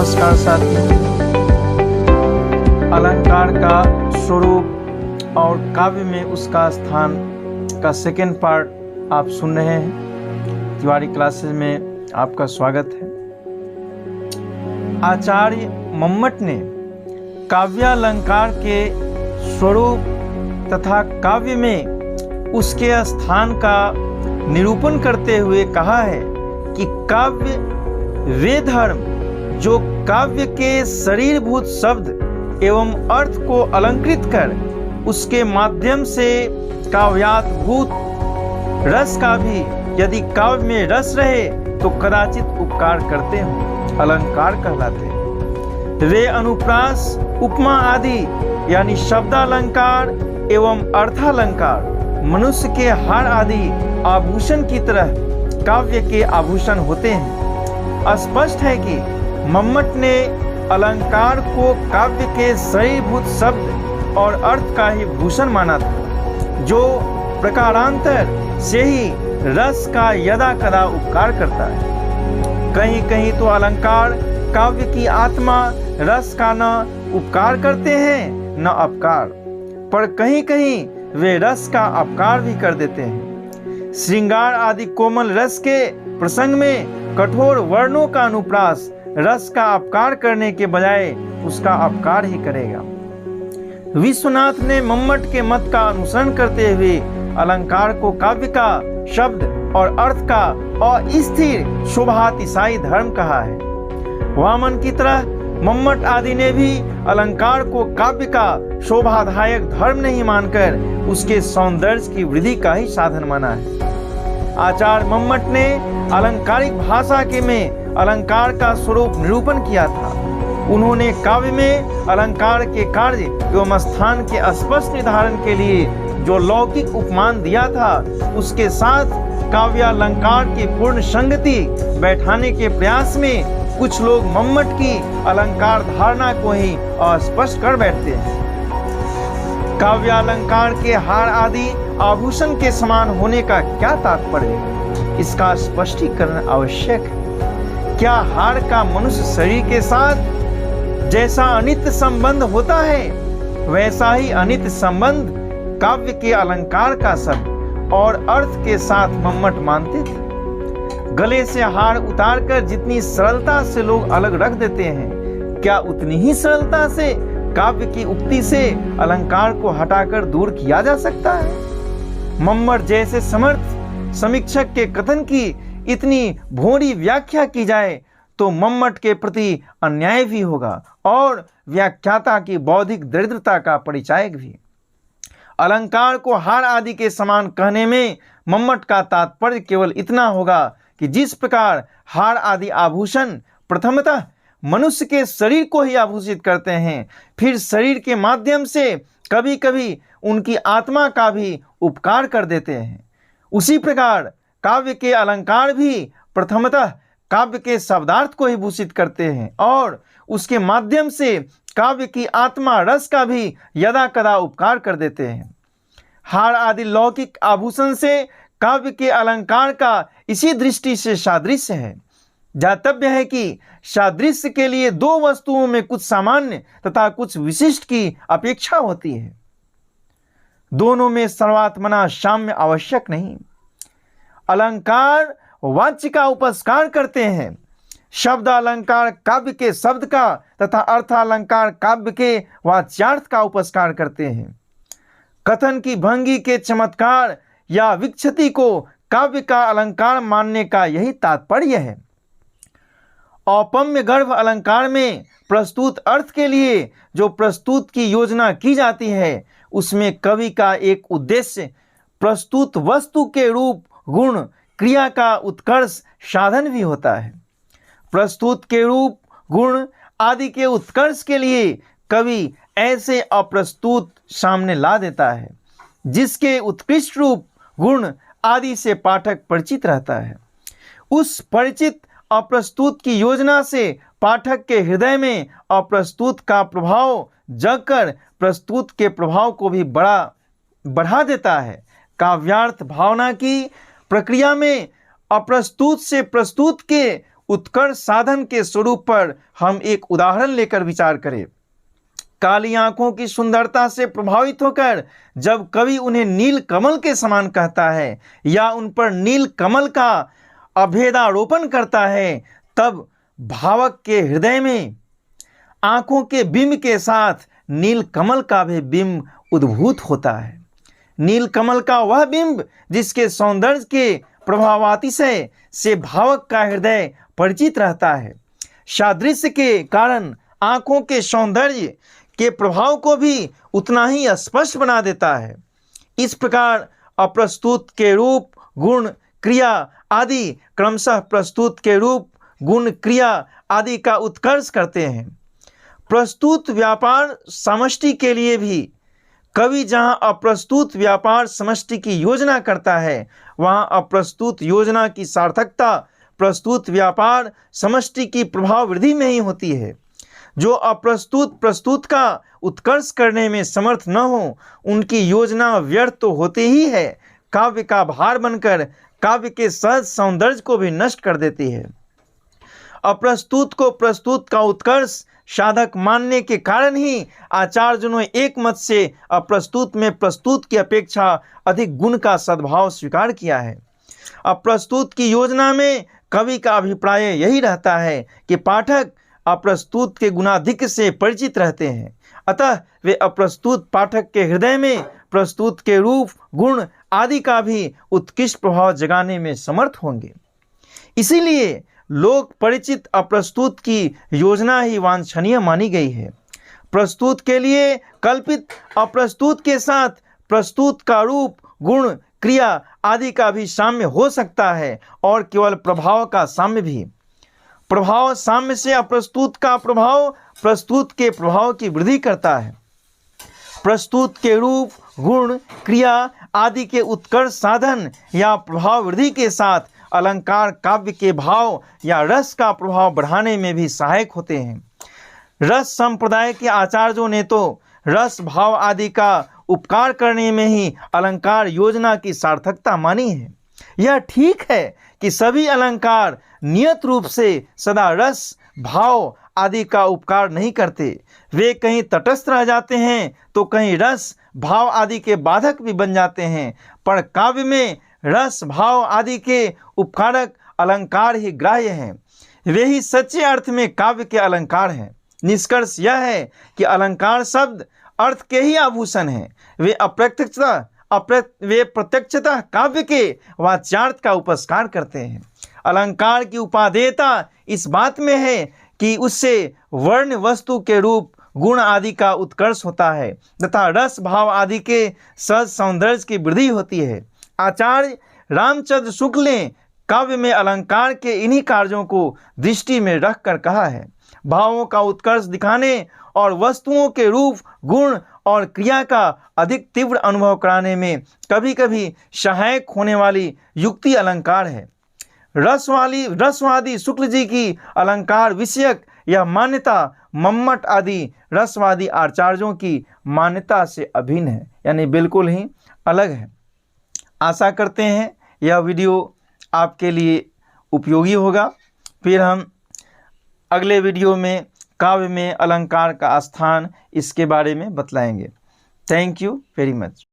नमस्कार साथियों। अलंकार का स्वरूप और काव्य में उसका स्थान का सेकेंड पार्ट आप सुन रहे हैं। तिवारी क्लासेस में आपका स्वागत है। आचार्य मम्मट ने काव्यालंकार के स्वरूप तथा काव्य में उसके स्थान का निरूपण करते हुए कहा है कि काव्य वे धर्म जो काव्य के शरीरभूत शब्द एवं अर्थ को अलंकृत कर उसके माध्यम से काव्यात्भूत रस का भी यदि काव्य में रस रहे तो कदाचित उपकार करते हों, अलंकार कहलाते हैं। वे अनुप्रास, उपमा आदि यानी शब्दालंकार एवं अर्थालंकार मनुष्य के हार आदि आभूषण की तरह काव्य के आभूषण होते हैं। स्पष्ट है कि मम्मट ने अलंकार को काव्य के शरीरभूत शब्द और अर्थ का ही भूषण माना था, जो प्रकारांतर से ही रस का यदा कदा उपकार करता है। कहीं कहीं तो अलंकार काव्य की आत्मा रस का न उपकार करते हैं न अपकार, पर कहीं कहीं वे रस का अपकार भी कर देते हैं। श्रृंगार आदि कोमल रस के प्रसंग में कठोर वर्णों का अनुप्रास रस का अपकार करने के बजाय उसका अपकार ही करेगा। विश्वनाथ ने मम्मट के मत का अनुसरण करते हुए अलंकार को काव्य का शब्द और अर्थ का अस्थिर शोभातिशायी धर्म कहा है। वामन की तरह मम्मट आदि ने भी अलंकार को काव्य का शोभादायक धर्म नहीं मानकर उसके सौंदर्य की वृद्धि का ही साधन माना है। आचार्य मम्मट ने अलंकारिक भाषा के में अलंकार का स्वरूप निरूपण किया था। उन्होंने काव्य में अलंकार के कार्य एवं स्थान के स्पष्ट निर्धारण के लिए जो लौकिक उपमान दिया था, उसके साथ काव्यालंकार की पूर्ण संगति बैठाने के प्रयास में कुछ लोग मम्मट की अलंकार धारणा को ही अस्पष्ट कर बैठते हैं। काव्यालंकार के हार आदि आभूषण के समान होने का क्या तात्पर्य, इसका स्पष्टीकरण आवश्यक है। क्या हार का मनुष्य शरीर के साथ जैसा अनित्य संबंध होता है, वैसा ही अनित्य संबंध काव्य के अलंकार का शब्द और अर्थ के साथ मम्मट मानते थे। गले से हार उतारकर जितनी सरलता से लोग अलग रख देते हैं, क्या उतनी ही सरलता से काव्य की उक्ति से अलंकार को हटाकर दूर किया जा सकता है? मम्मट जैसे समर्थ समीक्षक के कथन की इतनी भोरी व्याख्या की जाए तो मम्मट के प्रति अन्याय भी होगा और व्याख्याता की बौद्धिक दरिद्रता का परिचायक भी। अलंकार को हार आदि के समान कहने में मम्मट का तात्पर्य केवल इतना होगा कि जिस प्रकार हार आदि आभूषण प्रथमतः मनुष्य के शरीर को ही आभूषित करते हैं, फिर शरीर के माध्यम से कभी कभी उनकी आत्मा का भी उपकार कर देते हैं, उसी प्रकार काव्य के अलंकार भी प्रथमतः काव्य के शब्दार्थ को ही भूषित करते हैं और उसके माध्यम से काव्य की आत्मा रस का भी यदा कदा उपकार कर देते हैं। हार आदि लौकिक आभूषण से काव्य के अलंकार का इसी दृष्टि से सादृश्य है। ज्ञातव्य है कि सादृश्य के लिए दो वस्तुओं में कुछ सामान्य तथा कुछ विशिष्ट की अपेक्षा होती है। दोनों में सर्वात्मना साम्य आवश्यक नहीं। अलंकार वाच्य का उपस्कार करते हैं, शब्द अलंकार काव्य के शब्द का तथा अर्थालंकार काव्य के वाच्यार्थ का उपस्कार करते हैं। कथन की भंगी के चमत्कार या विक्षति को काव्य का अलंकार मानने का यही तात्पर्य है। औपम्य गर्भ अलंकार में प्रस्तुत अर्थ के लिए जो प्रस्तुत की योजना की जाती है, उसमें कवि का एक उद्देश्य प्रस्तुत वस्तु के रूप, गुण, क्रिया का उत्कर्ष साधन भी होता है। प्रस्तुत के रूप, गुण आदि के उत्कर्ष के लिए कवि ऐसे अप्रस्तुत सामने ला देता है जिसके उत्कृष्ट रूप, गुण आदि से पाठक परिचित रहता है। उस परिचित अप्रस्तुत की योजना से पाठक के हृदय में अप्रस्तुत का प्रभाव जगकर प्रस्तुत के प्रभाव को भी बढ़ा देता है। काव्यार्थ भावना की प्रक्रिया में अप्रस्तुत से प्रस्तुत के उत्कर्ष साधन के स्वरूप पर हम एक उदाहरण लेकर विचार करें। काली आंखों की सुंदरता से प्रभावित होकर जब कवि उन्हें नील कमल के समान कहता है या उन पर नील कमल का अभेदारोपण करता है, तब भावक के हृदय में आंखों के बिंब के साथ नील कमल का भी बिंब उद्भूत होता है। नील कमल का वह बिंब जिसके सौंदर्य के प्रभावातिशय से भावक का हृदय परिचित रहता है, सादृश्य के कारण आंखों के सौंदर्य के प्रभाव को भी उतना ही स्पष्ट बना देता है। इस प्रकार अप्रस्तुत के रूप, गुण, क्रिया आदि क्रमशः प्रस्तुत के रूप, गुण, क्रिया आदि का उत्कर्ष करते हैं। प्रस्तुत व्यापार समष्टि के लिए भी कवि जहाँ अप्रस्तुत व्यापार समष्टि की योजना करता है, वहाँ अप्रस्तुत योजना की सार्थकता प्रस्तुत व्यापार समष्टि की प्रभाव वृद्धि में ही होती है। जो अप्रस्तुत प्रस्तुत का उत्कर्ष करने में समर्थ न हो, उनकी योजना व्यर्थ तो होती ही है, काव्य का भार बनकर काव्य के सहज सौंदर्य को भी नष्ट कर देती है। अप्रस्तुत को प्रस्तुत का उत्कर्ष साधक मानने के कारण ही आचार्यों ने एक मत से अप्रस्तुत में प्रस्तुत की अपेक्षा अधिक गुण का सद्भाव स्वीकार किया है। अप्रस्तुत की योजना में कवि का अभिप्राय यही रहता है कि पाठक अप्रस्तुत के गुणाधिक्य से परिचित रहते हैं, अतः वे अप्रस्तुत पाठक के हृदय में प्रस्तुत के रूप, गुण आदि का भी उत्कृष्ट प्रभाव जगाने में समर्थ होंगे। इसीलिए लोक परिचित अप्रस्तुत की योजना ही वांछनीय मानी गई है। प्रस्तुत के लिए कल्पित अप्रस्तुत के साथ प्रस्तुत का रूप, गुण, क्रिया आदि का भी साम्य हो सकता है और केवल प्रभाव का साम्य भी। प्रभाव साम्य से अप्रस्तुत का प्रभाव प्रस्तुत के प्रभाव की वृद्धि करता है। प्रस्तुत के रूप, गुण, क्रिया आदि के उत्कर्ष साधन या प्रभाव वृद्धि के साथ अलंकार काव्य के भाव या रस का प्रभाव बढ़ाने में भी सहायक होते हैं। रस संप्रदाय के आचार्यों ने तो रस भाव आदि का उपकार करने में ही अलंकार योजना की सार्थकता मानी है। यह ठीक है कि सभी अलंकार नियत रूप से सदा रस भाव आदि का उपकार नहीं करते, वे कहीं तटस्थ रह जाते हैं तो कहीं रस भाव आदि के बाधक भी बन जाते हैं, पर काव्य में रस भाव आदि के उपकारक अलंकार ही ग्राह्य हैं, वे ही सच्चे अर्थ में काव्य के अलंकार हैं। निष्कर्ष यह है कि अलंकार शब्द अर्थ के ही आभूषण हैं, वे प्रत्यक्षतः काव्य के वाच्यार्थ का उपस्कार करते हैं। अलंकार की उपादेयता इस बात में है कि उससे वर्ण वस्तु के रूप, गुण आदि का उत्कर्ष होता है तथा रस भाव आदि के सहज सौंदर्य की वृद्धि होती है। आचार्य रामचंद्र शुक्ल ने काव्य में अलंकार के इन्हीं कार्यों को दृष्टि में रखकर कहा है, भावों का उत्कर्ष दिखाने और वस्तुओं के रूप, गुण और क्रिया का अधिक तीव्र अनुभव कराने में कभी कभी सहायक होने वाली युक्ति अलंकार है। रसवादी शुक्ल जी की अलंकार विषयक यह मान्यता मम्मट आदि रसवादी आचार्यों की मान्यता से अभिन्न है, यानी बिल्कुल ही अलग है। आशा करते हैं यह वीडियो आपके लिए उपयोगी होगा। फिर हम अगले वीडियो में काव्य में अलंकार का स्थान इसके बारे में बतलाएंगे। Thank you very much.